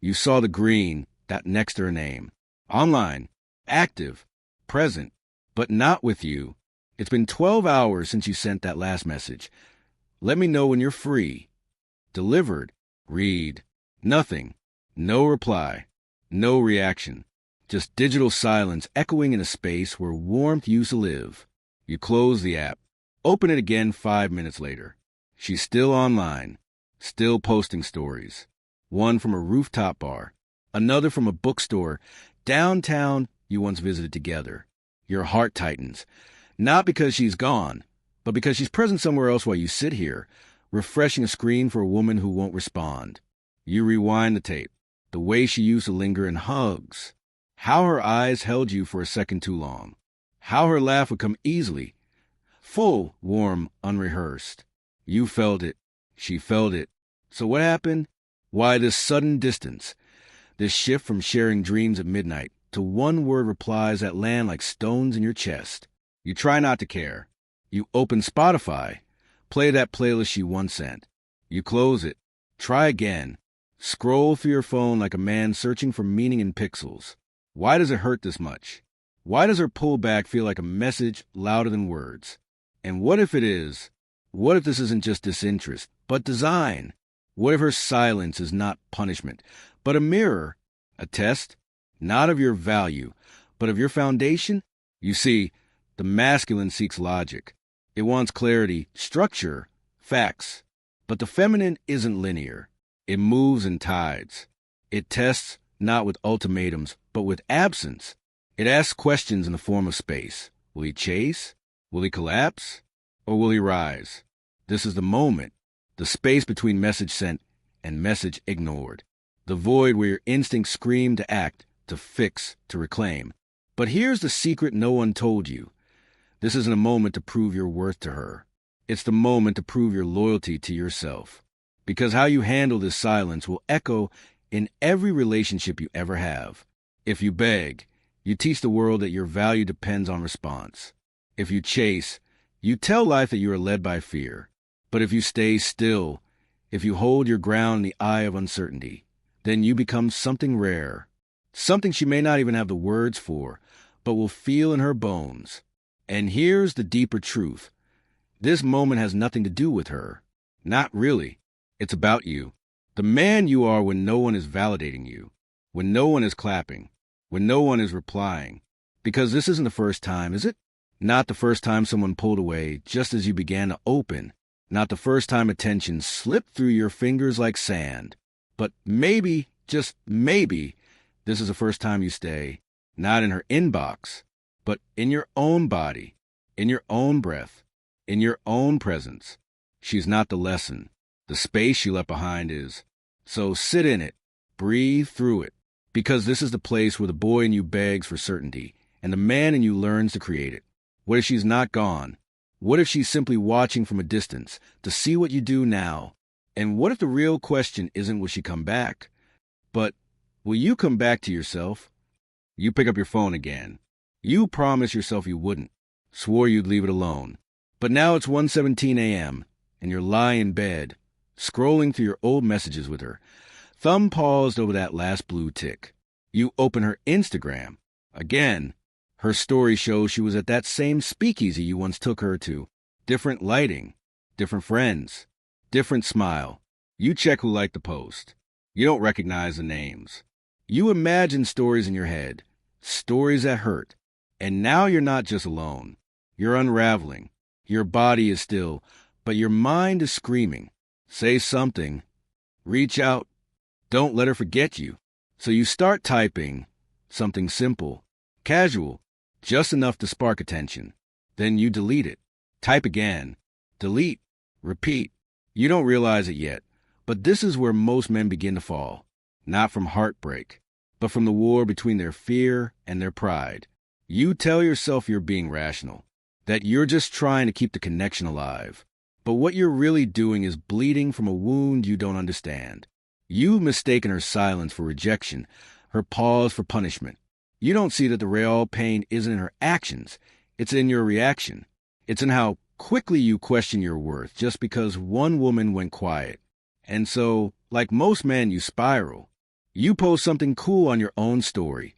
You saw the green, that next to her name. Online, active, present, but not with you. It's been 12 hours since you sent that last message. Let me know when you're free. Delivered. Read. Nothing. No reply. No reaction. Just digital silence echoing in a space where warmth used to live. You close the app. Open it again 5 minutes later. She's still online. Still posting stories. One from a rooftop bar. Another from a bookstore downtown you once visited together. Your heart tightens. Not because she's gone, but because she's present somewhere else while you sit here, refreshing a screen for a woman who won't respond. You rewind the tape. The way she used to linger in hugs. How her eyes held you for a second too long. How her laugh would come easily. Full, warm, unrehearsed. You felt it. She felt it. So what happened? Why this sudden distance? This shift from sharing dreams at midnight to one-word replies that land like stones in your chest. You try not to care. You open Spotify. Play that playlist she once sent. You close it. Try again. Scroll through your phone like a man searching for meaning in pixels. Why does it hurt this much? Why does her pullback feel like a message louder than words? And what if it is? What if this isn't just disinterest, but design? What if her silence is not punishment, but a mirror, a test, not of your value, but of your foundation? You see, the masculine seeks logic. It wants clarity, structure, facts. But the feminine isn't linear. It moves in tides. It tests not with ultimatums, but with absence. It asks questions in the form of space. Will he chase? Will he collapse? Or will he rise? This is the moment, the space between message sent and message ignored. The void where your instincts scream to act, to fix, to reclaim. But here's the secret no one told you. This isn't a moment to prove your worth to her. It's the moment to prove your loyalty to yourself. Because how you handle this silence will echo in every relationship you ever have. If you beg, you teach the world that your value depends on response. If you chase, you tell life that you are led by fear. But if you stay still, if you hold your ground in the eye of uncertainty, then you become something rare. Something she may not even have the words for, but will feel in her bones. And here's the deeper truth. This moment has nothing to do with her. Not really. It's about you. The man you are when no one is validating you, when no one is clapping, when no one is replying. Because this isn't the first time, is it? Not the first time someone pulled away just as you began to open. Not the first time attention slipped through your fingers like sand. But maybe, just maybe, this is the first time you stay, not in her inbox, but in your own body, in your own breath, in your own presence. She's not the lesson. The space she left behind is. So sit in it, breathe through it, because this is the place where the boy in you begs for certainty, and the man in you learns to create it. What if she's not gone? What if she's simply watching from a distance to see what you do now? And what if the real question isn't will she come back, but will you come back to yourself? You pick up your phone again. You promised yourself you wouldn't, swore you'd leave it alone. But now it's 1:17 a.m., and you're lying in bed, scrolling through your old messages with her, thumb paused over that last blue tick. You open her Instagram. Again, her story shows she was at that same speakeasy you once took her to. Different lighting, different friends, different smile. You check who liked the post. You don't recognize the names. You imagine stories in your head, stories that hurt. And now you're not just alone. You're unraveling. Your body is still, but your mind is screaming. Say something. Reach out. Don't let her forget you. So you start typing something simple, casual, just enough to spark attention. Then you delete it. Type again. Delete. Repeat. You don't realize it yet, but this is where most men begin to fall. Not from heartbreak, but from the war between their fear and their pride. You tell yourself you're being rational, that you're just trying to keep the connection alive. But what you're really doing is bleeding from a wound you don't understand. You've mistaken her silence for rejection, her pause for punishment. You don't see that the real pain isn't in her actions. It's in your reaction. It's in how quickly you question your worth just because one woman went quiet. And so, like most men, you spiral. You post something cool on your own story,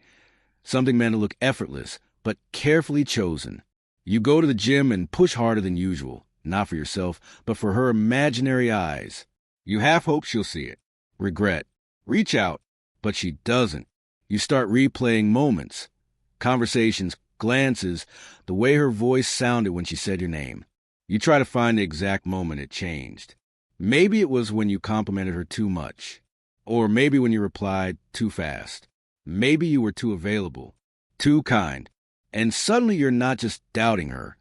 something meant to look effortless, but carefully chosen. You go to the gym and push harder than usual, not for yourself, but for her imaginary eyes. You half hope she'll see it. Regret. Reach out, but she doesn't. You start replaying moments, conversations, glances, the way her voice sounded when she said your name. You try to find the exact moment it changed. Maybe it was when you complimented her too much. Or maybe when you replied too fast. Maybe you were too available, too kind. And suddenly you're not just doubting her,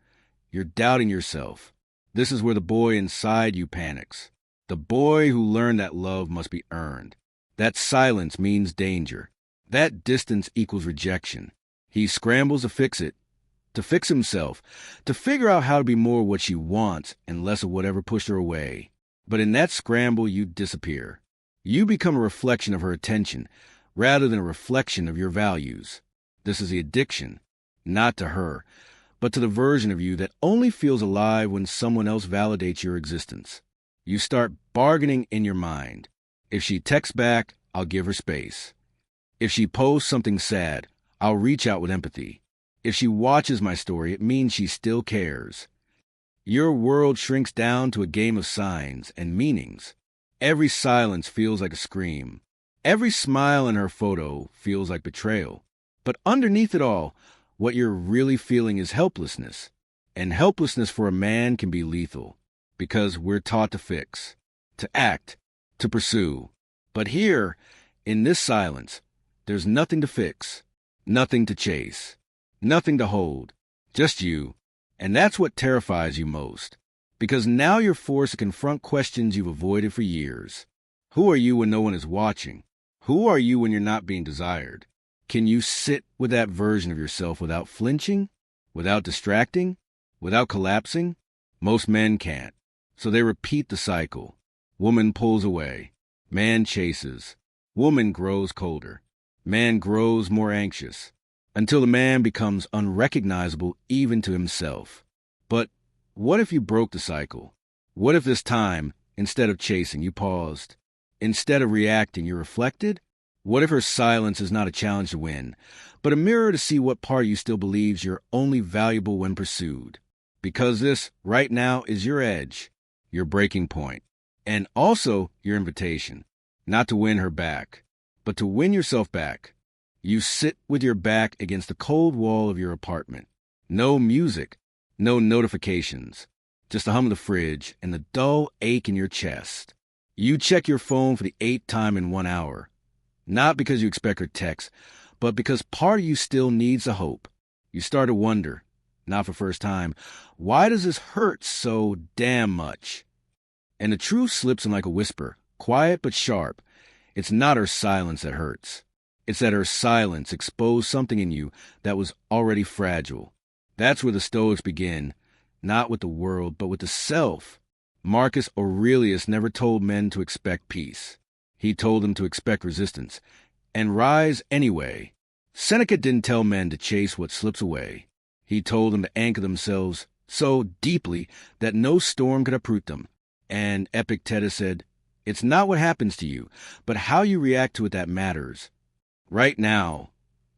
you're doubting yourself. This is where the boy inside you panics. The boy who learned that love must be earned. That silence means danger. That distance equals rejection. He scrambles to fix it, to fix himself, to figure out how to be more what she wants and less of whatever pushed her away. But in that scramble, you disappear. You become a reflection of her attention, rather than a reflection of your values. This is the addiction, not to her, but to the version of you that only feels alive when someone else validates your existence. You start bargaining in your mind. If she texts back, I'll give her space. If she posts something sad, I'll reach out with empathy. If she watches my story, it means she still cares. Your world shrinks down to a game of signs and meanings. Every silence feels like a scream. Every smile in her photo feels like betrayal. But underneath it all, what you're really feeling is helplessness. And helplessness for a man can be lethal, because we're taught to fix, to act, to pursue. But here, in this silence, there's nothing to fix, nothing to chase, nothing to hold, just you. And that's what terrifies you most, because now you're forced to confront questions you've avoided for years. Who are you when no one is watching? Who are you when you're not being desired? Can you sit with that version of yourself without flinching, without distracting, without collapsing? Most men can't. So they repeat the cycle. Woman pulls away. Man chases. Woman grows colder. Man grows more anxious, until the man becomes unrecognizable even to himself. But what if you broke the cycle? What if this time, instead of chasing, you paused? Instead of reacting, you reflected? What if her silence is not a challenge to win, but a mirror to see what part you still believes you're only valuable when pursued? Because this, right now, is your edge, your breaking point, and also your invitation, not to win her back, but to win yourself back. You sit with your back against the cold wall of your apartment. No music, no notifications, just the hum of the fridge and the dull ache in your chest. You check your phone for the 8th time in 1 hour. Not because you expect her text, but because part of you still needs a hope. You start to wonder, not for the first time, why does this hurt so damn much? And the truth slips in like a whisper, quiet but sharp. It's not her silence that hurts. It's that her silence exposed something in you that was already fragile. That's where the Stoics begin, not with the world, but with the self. Marcus Aurelius never told men to expect peace. He told them to expect resistance, and rise anyway. Seneca didn't tell men to chase what slips away. He told them to anchor themselves so deeply that no storm could uproot them. And Epictetus said, it's not what happens to you, but how you react to it that matters. Right now,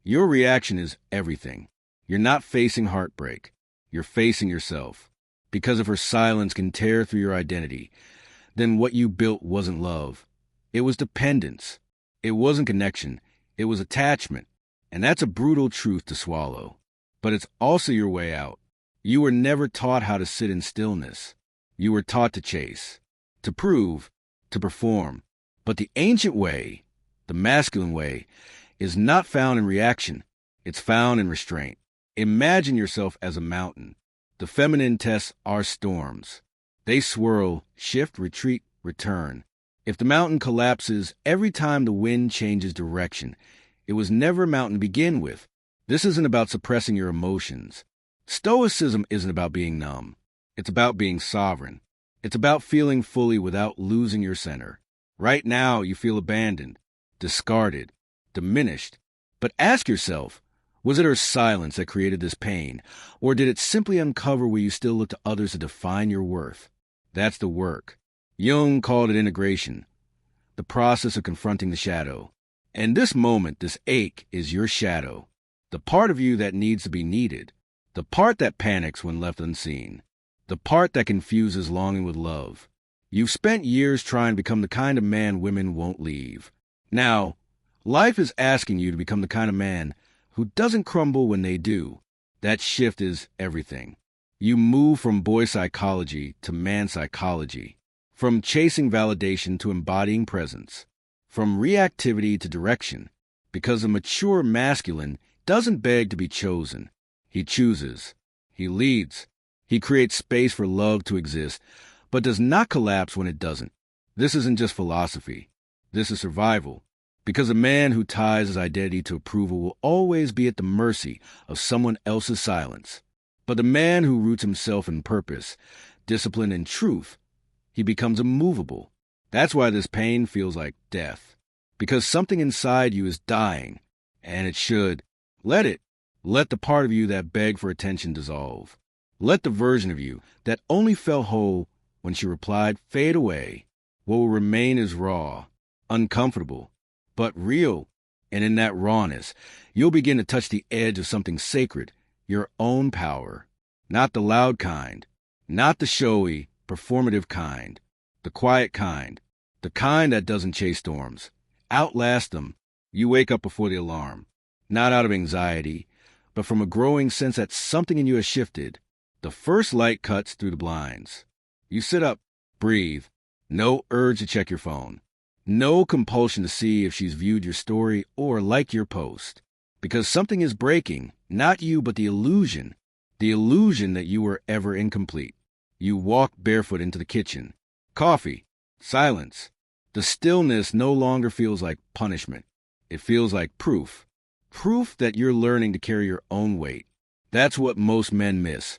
your reaction is everything. You're not facing heartbreak. You're facing yourself. Because if her silence can tear through your identity, then what you built wasn't love. It was dependence. It wasn't connection. It was attachment. And that's a brutal truth to swallow. But it's also your way out. You were never taught how to sit in stillness. You were taught to chase, to prove, to perform. But the ancient way, the masculine way, is not found in reaction. It's found in restraint. Imagine yourself as a mountain. The feminine tests are storms. They swirl, shift, retreat, return. If the mountain collapses every time the wind changes direction, it was never a mountain to begin with. This isn't about suppressing your emotions. Stoicism isn't about being numb. It's about being sovereign. It's about feeling fully without losing your center. Right now, you feel abandoned, discarded, diminished. But ask yourself, was it her silence that created this pain, or did it simply uncover where you still look to others to define your worth? That's the work. Jung called it integration, the process of confronting the shadow. And this moment, this ache, is your shadow. The part of you that needs to be needed. The part that panics when left unseen. The part that confuses longing with love. You've spent years trying to become the kind of man women won't leave. Now, life is asking you to become the kind of man who doesn't crumble when they do. That shift is everything. You move from boy psychology to man psychology, from chasing validation to embodying presence, from reactivity to direction, because a mature masculine doesn't beg to be chosen. He chooses. He leads. He creates space for love to exist, but does not collapse when it doesn't. This isn't just philosophy. This is survival. Because a man who ties his identity to approval will always be at the mercy of someone else's silence. But the man who roots himself in purpose, discipline, and truth, he becomes immovable. That's why this pain feels like death. Because something inside you is dying, and it should. Let it. Let the part of you that begged for attention dissolve. Let the version of you that only felt whole when she replied fade away. What will remain is raw, uncomfortable, but real. And in that rawness, you'll begin to touch the edge of something sacred, your own power. Not the loud kind, not the showy, performative kind, the quiet kind, the kind that doesn't chase storms, outlast them. You wake up before the alarm, not out of anxiety, but from a growing sense that something in you has shifted. The first light cuts through the blinds. You sit up, breathe, no urge to check your phone. No compulsion to see if she's viewed your story or liked your post. Because something is breaking, not you, but the illusion that you were ever incomplete. You walk barefoot into the kitchen. Coffee, silence. The stillness no longer feels like punishment. It feels like proof. Proof that you're learning to carry your own weight. That's what most men miss.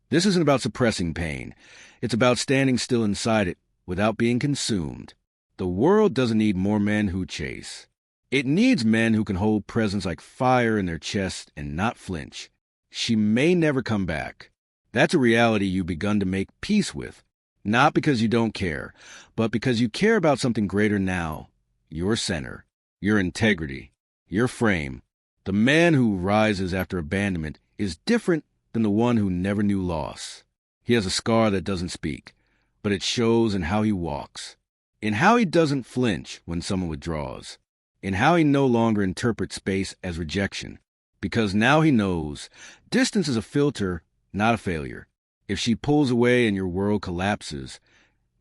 This isn't about suppressing pain. It's about standing still inside it without being consumed. The world doesn't need more men who chase. It needs men who can hold presence like fire in their chest and not flinch. She may never come back. That's a reality you've begun to make peace with. Not because you don't care, but because you care about something greater now. Your center, your integrity, your frame. The man who rises after abandonment is different than the one who never knew loss. He has a scar that doesn't speak, but it shows in how he walks. In how he doesn't flinch when someone withdraws. In how he no longer interprets space as rejection. Because now he knows distance is a filter, not a failure. If she pulls away and your world collapses,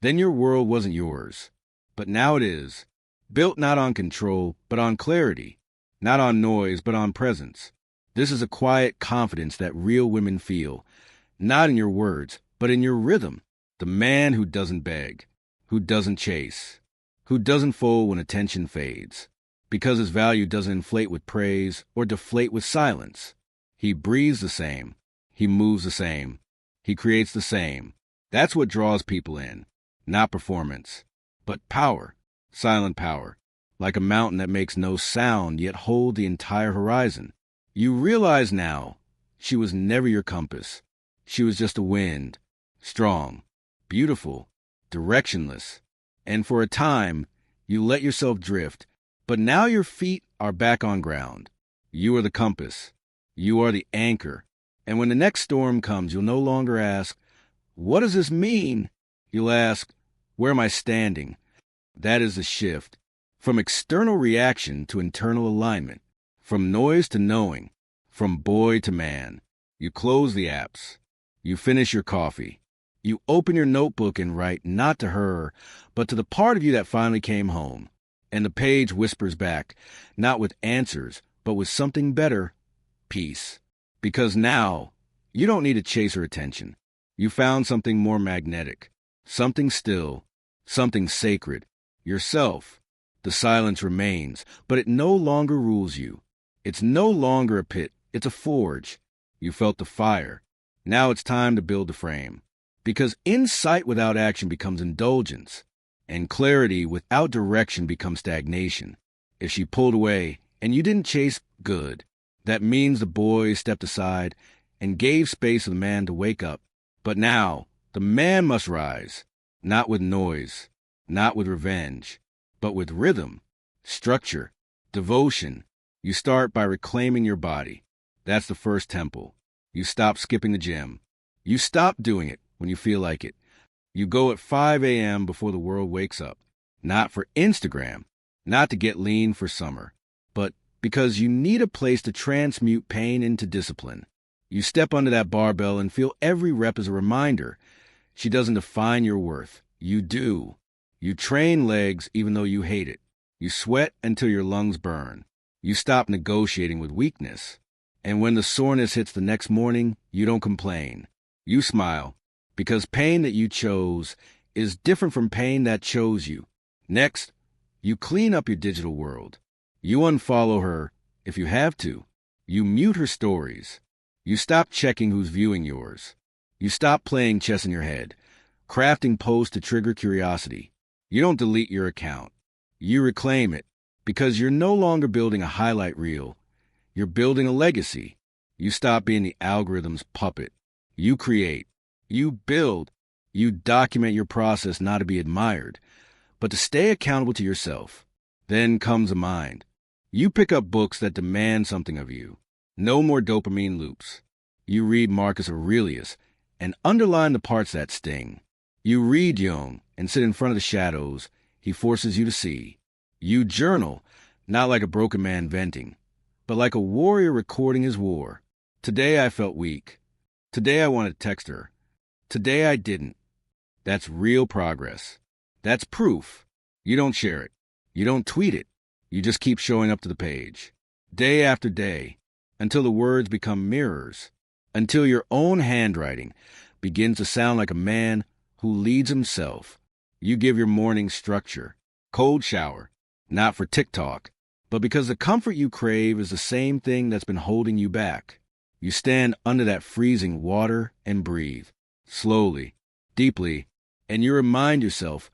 then your world wasn't yours. But now it is. Built not on control, but on clarity. Not on noise, but on presence. This is a quiet confidence that real women feel. Not in your words, but in your rhythm. The man who doesn't beg. Who doesn't chase, who doesn't fold when attention fades, because his value doesn't inflate with praise or deflate with silence. He breathes the same, he moves the same, he creates the same. That's what draws people in, not performance, but power, silent power, like a mountain that makes no sound yet holds the entire horizon. You realize now, she was never your compass. She was just a wind, strong, beautiful, directionless, and for a time, you let yourself drift, but now your feet are back on ground. You are the compass. You are the anchor. And when the next storm comes, you'll no longer ask, what does this mean? You'll ask, where am I standing? That is the shift. From external reaction to internal alignment. From noise to knowing. From boy to man. You close the apps. You finish your coffee. You open your notebook and write not to her, but to the part of you that finally came home. And the page whispers back, not with answers, but with something better, peace. Because now, you don't need to chase her attention. You found something more magnetic, something still, something sacred, yourself. The silence remains, but it no longer rules you. It's no longer a pit, it's a forge. You felt the fire. Now it's time to build the frame. Because insight without action becomes indulgence, and clarity without direction becomes stagnation. If she pulled away and you didn't chase, good. That means the boy stepped aside and gave space for the man to wake up. But now, the man must rise, not with noise, not with revenge, but with rhythm, structure, Devotion. You start by reclaiming your body. That's the first temple. You stop skipping the gym. You stop doing it when you feel like it. You go at 5 a.m. before the world wakes up. Not for Instagram, not to get lean for summer, but because you need a place to transmute pain into discipline. You step under that barbell and feel every rep as a reminder. She doesn't define your worth. You do. You train legs even though you hate it. You sweat until your lungs burn. You stop negotiating with weakness. And when the soreness hits the next morning, you don't complain. You smile, because pain that you chose is different from pain that chose you. Next, you clean up your digital world. You unfollow her if you have to. You mute her stories. You stop checking who's viewing yours. You stop playing chess in your head, crafting posts to trigger curiosity. You don't delete your account. You reclaim it, because you're no longer building a highlight reel. You're building a legacy. You stop being the algorithm's puppet. You create. You build. You document your process not to be admired, but to stay accountable to yourself. Then comes a mind. You pick up books that demand something of you. No more dopamine loops. You read Marcus Aurelius and underline the parts that sting. You read Jung and sit in front of the shadows he forces you to see. You journal, not like a broken man venting, but like a warrior recording his war. Today I felt weak. Today I wanted to text her. Today I didn't. That's real progress. That's proof. You don't share it. You don't tweet it. You just keep showing up to the page. Day after day, until the words become mirrors. Until your own handwriting begins to sound like a man who leads himself. You give your morning structure. Cold shower. Not for TikTok, but because the comfort you crave is the same thing that's been holding you back. You stand under that freezing water and breathe, slowly, deeply, and you remind yourself,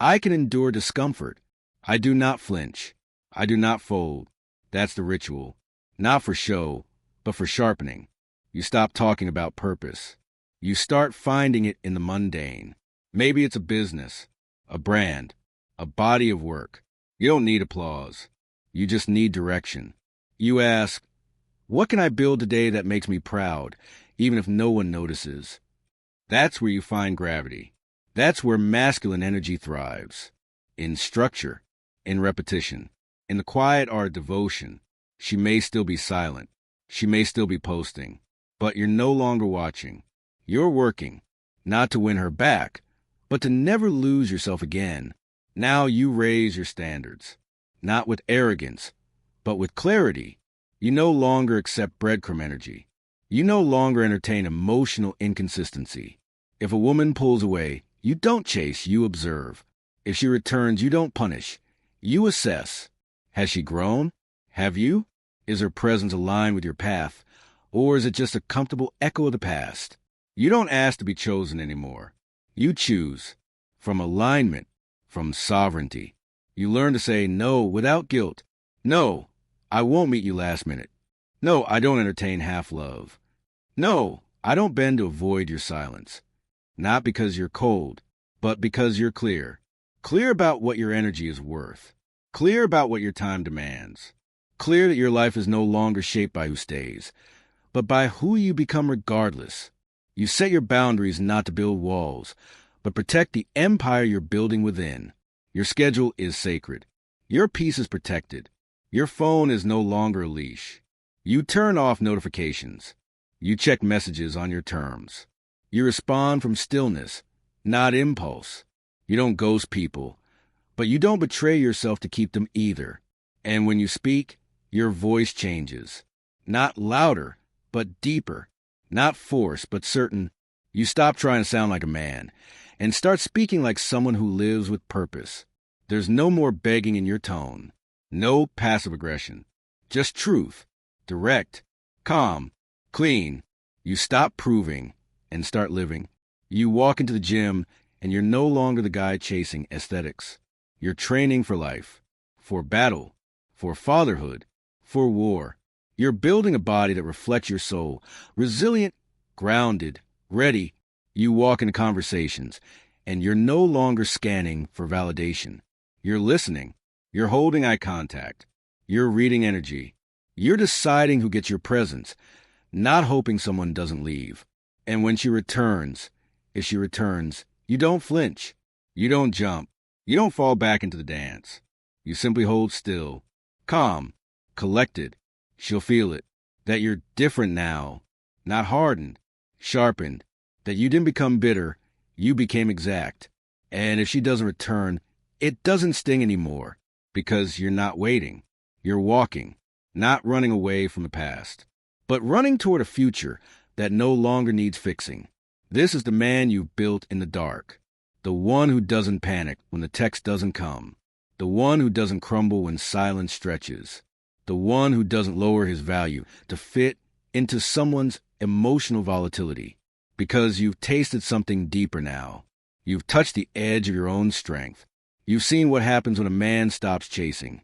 I can endure discomfort. I do not flinch. I do not fold. That's the ritual. Not for show, but for sharpening. You stop talking about purpose. You start finding it in the mundane. Maybe it's a business, a brand, a body of work. You don't need applause. You just need direction. You ask, what can I build today that makes me proud, even if no one notices? That's where you find gravity. That's where masculine energy thrives. In structure, in repetition, in the quiet art of devotion. She may still be silent. She may still be posting. But you're no longer watching. You're working, not to win her back, but to never lose yourself again. Now you raise your standards, not with arrogance, but with clarity. You no longer accept breadcrumb energy. You no longer entertain emotional inconsistency. If a woman pulls away, you don't chase, you observe. If she returns, you don't punish. You assess. Has she grown? Have you? Is her presence aligned with your path? Or is it just a comfortable echo of the past? You don't ask to be chosen anymore. You choose. From alignment. From sovereignty. You learn to say no without guilt. No, I won't meet you last minute. No, I don't entertain half-love. No, I don't bend to avoid your silence. Not because you're cold, but because you're clear. Clear about what your energy is worth. Clear about what your time demands. Clear that your life is no longer shaped by who stays, but by who you become regardless. You set your boundaries not to build walls, but protect the empire you're building within. Your schedule is sacred. Your peace is protected. Your phone is no longer a leash. You turn off notifications. You check messages on your terms. You respond from stillness, not impulse. You don't ghost people, but you don't betray yourself to keep them either. And when you speak, your voice changes. Not louder, but deeper. Not forced, but certain. You stop trying to sound like a man and start speaking like someone who lives with purpose. There's no more begging in your tone. No passive aggression. Just truth. Direct. Calm. Clean. You stop proving and start living. You walk into the gym and you're no longer the guy chasing aesthetics. You're training for life. For battle. For fatherhood. For war. You're building a body that reflects your soul. Resilient. Grounded. Ready. You walk into conversations, and you're no longer scanning for validation. You're listening. You're holding eye contact. You're reading energy. You're deciding who gets your presence, not hoping someone doesn't leave. And when she returns, if she returns, you don't flinch. You don't jump. You don't fall back into the dance. You simply hold still, calm, collected. She'll feel it, that you're different now, not hardened, sharpened, that you didn't become bitter, you became exact. And if she doesn't return, it doesn't sting anymore, because you're not waiting. You're walking, not running away from the past, but running toward a future that no longer needs fixing. This is the man you've built in the dark, the one who doesn't panic when the text doesn't come, the one who doesn't crumble when silence stretches, the one who doesn't lower his value to fit into someone's emotional volatility, because you've tasted something deeper now. You've touched the edge of your own strength. You've seen what happens when a man stops chasing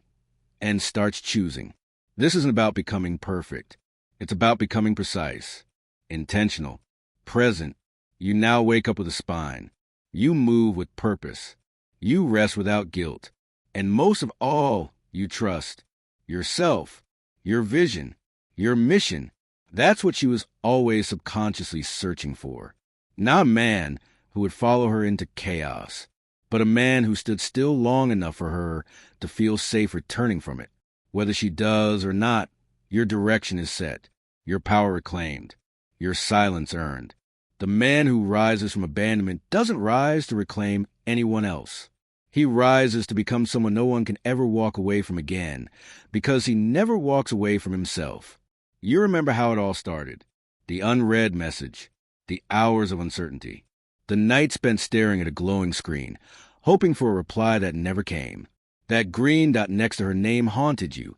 and starts choosing. This isn't about becoming perfect. It's about becoming precise, intentional, present. You now wake up with a spine. You move with purpose. You rest without guilt. And most of all, you trust yourself, your vision, your mission. That's what she was always subconsciously searching for. Not a man who would follow her into chaos, but a man who stood still long enough for her to feel safe returning from it. Whether she does or not, your direction is set, your power reclaimed, your silence earned. The man who rises from abandonment doesn't rise to reclaim anyone else. He rises to become someone no one can ever walk away from again, because he never walks away from himself. You remember how it all started. The unread message, the hours of uncertainty, the night spent staring at a glowing screen, hoping for a reply that never came. That green dot next to her name haunted you,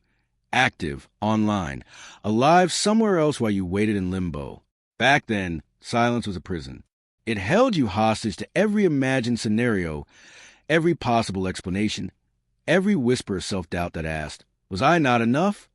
active, online, alive somewhere else while you waited in limbo. Back then, silence was a prison. It held you hostage to every imagined scenario, every possible explanation, every whisper of self-doubt that asked, was I not enough?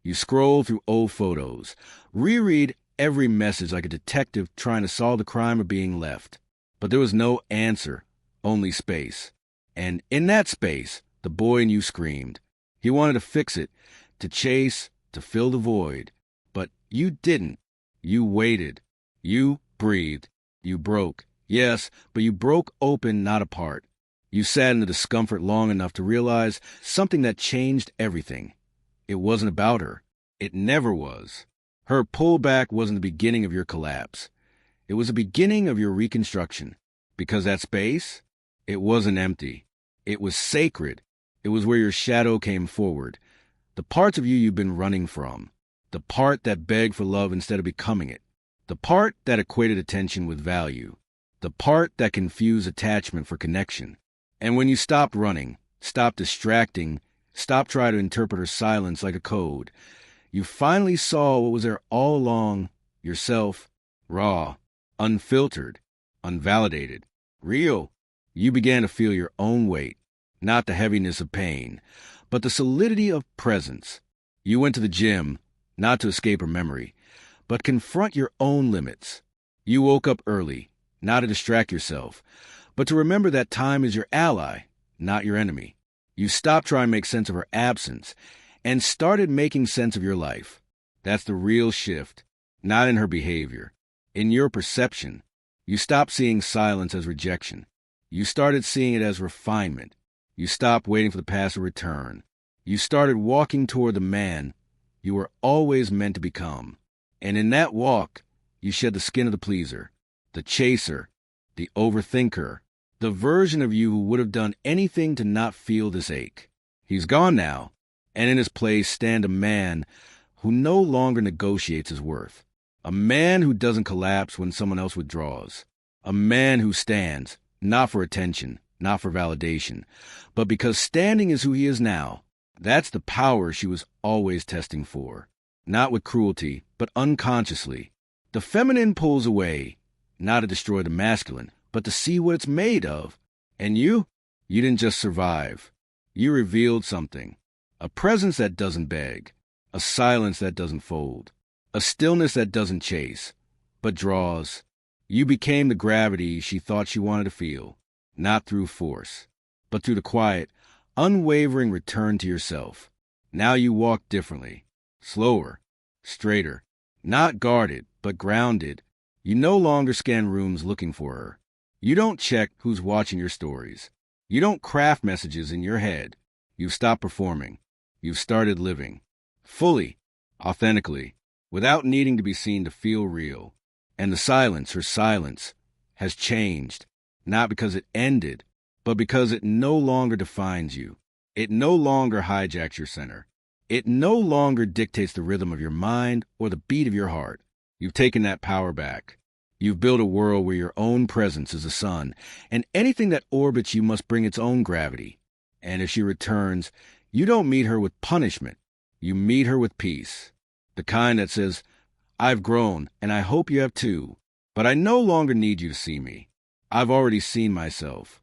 You scroll through old photos, reread every message like a detective trying to solve the crime of being left. But there was no answer, only space. And in that space, the boy in you screamed. He wanted to fix it, to chase, to fill the void. But you didn't. You waited. You breathed. You broke. Yes, but you broke open, not apart. You sat in the discomfort long enough to realize something that changed everything. It wasn't about her. It never was. Her pullback wasn't the beginning of your collapse. It was the beginning of your reconstruction. Because that space, it wasn't empty. It was sacred. It was where your shadow came forward. The parts of you you've been running from. The part that begged for love instead of becoming it. The part that equated attention with value. The part that confused attachment for connection. And when you stopped running, stopped distracting, stopped trying to interpret her silence like a code, you finally saw what was there all along, yourself, raw, unfiltered, unvalidated, real. You began to feel your own weight, not the heaviness of pain, but the solidity of presence. You went to the gym, not to escape her memory, but confront your own limits. You woke up early, not to distract yourself, but to remember that time is your ally, not your enemy. You stopped trying to make sense of her absence and started making sense of your life. That's the real shift, not in her behavior, in your perception. You stopped seeing silence as rejection. You started seeing it as refinement. You stopped waiting for the past to return. You started walking toward the man you were always meant to become. And in that walk, you shed the skin of the pleaser, the chaser, the overthinker, the version of you who would have done anything to not feel this ache. He's gone now, and in his place stand a man who no longer negotiates his worth. A man who doesn't collapse when someone else withdraws. A man who stands, not for attention, not for validation, but because standing is who he is now. That's the power she was always testing for. Not with cruelty, but unconsciously. The feminine pulls away, not to destroy the masculine, but to see what it's made of. And you didn't just survive. You revealed something. A presence that doesn't beg. A silence that doesn't fold. A stillness that doesn't chase, but draws. You became the gravity she thought she wanted to feel, not through force, but through the quiet, unwavering return to yourself. Now you walk differently, slower, straighter, not guarded, but grounded. You no longer scan rooms looking for her. You don't check who's watching your stories. You don't craft messages in your head. You've stopped performing. You've started living. Fully, authentically, without needing to be seen to feel real. And the silence, her silence, has changed, not because it ended, but because it no longer defines you. It no longer hijacks your center. It no longer dictates the rhythm of your mind or the beat of your heart. You've taken that power back. You've built a world where your own presence is the sun, and anything that orbits you must bring its own gravity. And if she returns, you don't meet her with punishment. You meet her with peace. The kind that says, I've grown, and I hope you have too, but I no longer need you to see me. I've already seen myself.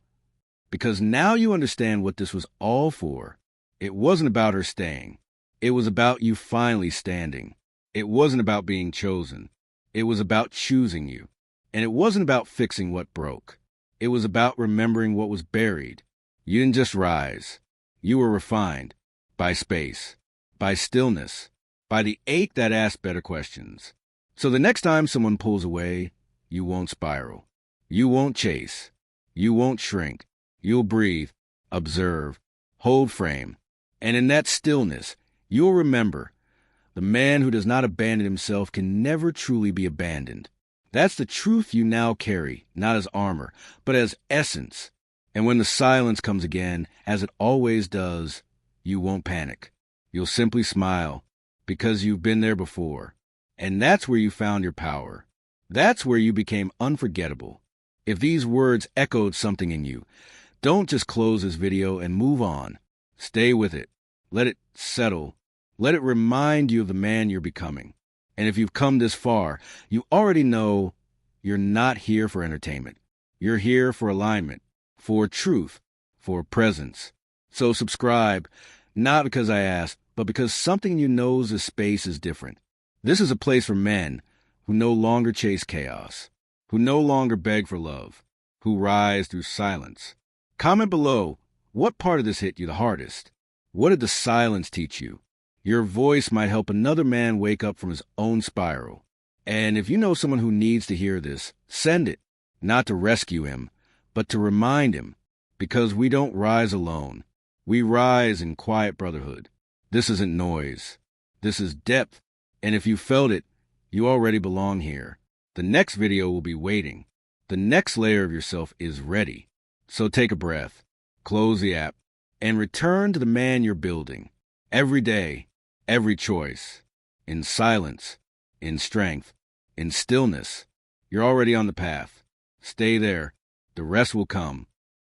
Because now you understand what this was all for. It wasn't about her staying. It was about you finally standing. It wasn't about being chosen. It was about choosing you. And it wasn't about fixing what broke. It was about remembering what was buried. You didn't just rise. You were refined by space, by stillness, by the ache that asked better questions. So the next time someone pulls away, you won't spiral. You won't chase. You won't shrink. You'll breathe, observe, hold frame. And in that stillness, you'll remember the man who does not abandon himself can never truly be abandoned. That's the truth you now carry, not as armor, but as essence. And when the silence comes again, as it always does, you won't panic. You'll simply smile, because you've been there before. And that's where you found your power. That's where you became unforgettable. If these words echoed something in you, don't just close this video and move on. Stay with it. Let it settle. Let it remind you of the man you're becoming. And if you've come this far, you already know you're not here for entertainment. You're here for alignment, for truth, for presence. So subscribe, not because I asked, but because something in you knows this space is different. This is a place for men who no longer chase chaos, who no longer beg for love, who rise through silence. Comment below, what part of this hit you the hardest? What did the silence teach you? Your voice might help another man wake up from his own spiral. And if you know someone who needs to hear this, send it, not to rescue him, but to remind him, because we don't rise alone. We rise in quiet brotherhood. This isn't noise. This is depth. And if you felt it, you already belong here. The next video will be waiting. The next layer of yourself is ready. So take a breath, close the app, and return to the man you're building. Every day, every choice. In silence, in strength, in stillness. You're already on the path. Stay there. The rest will come.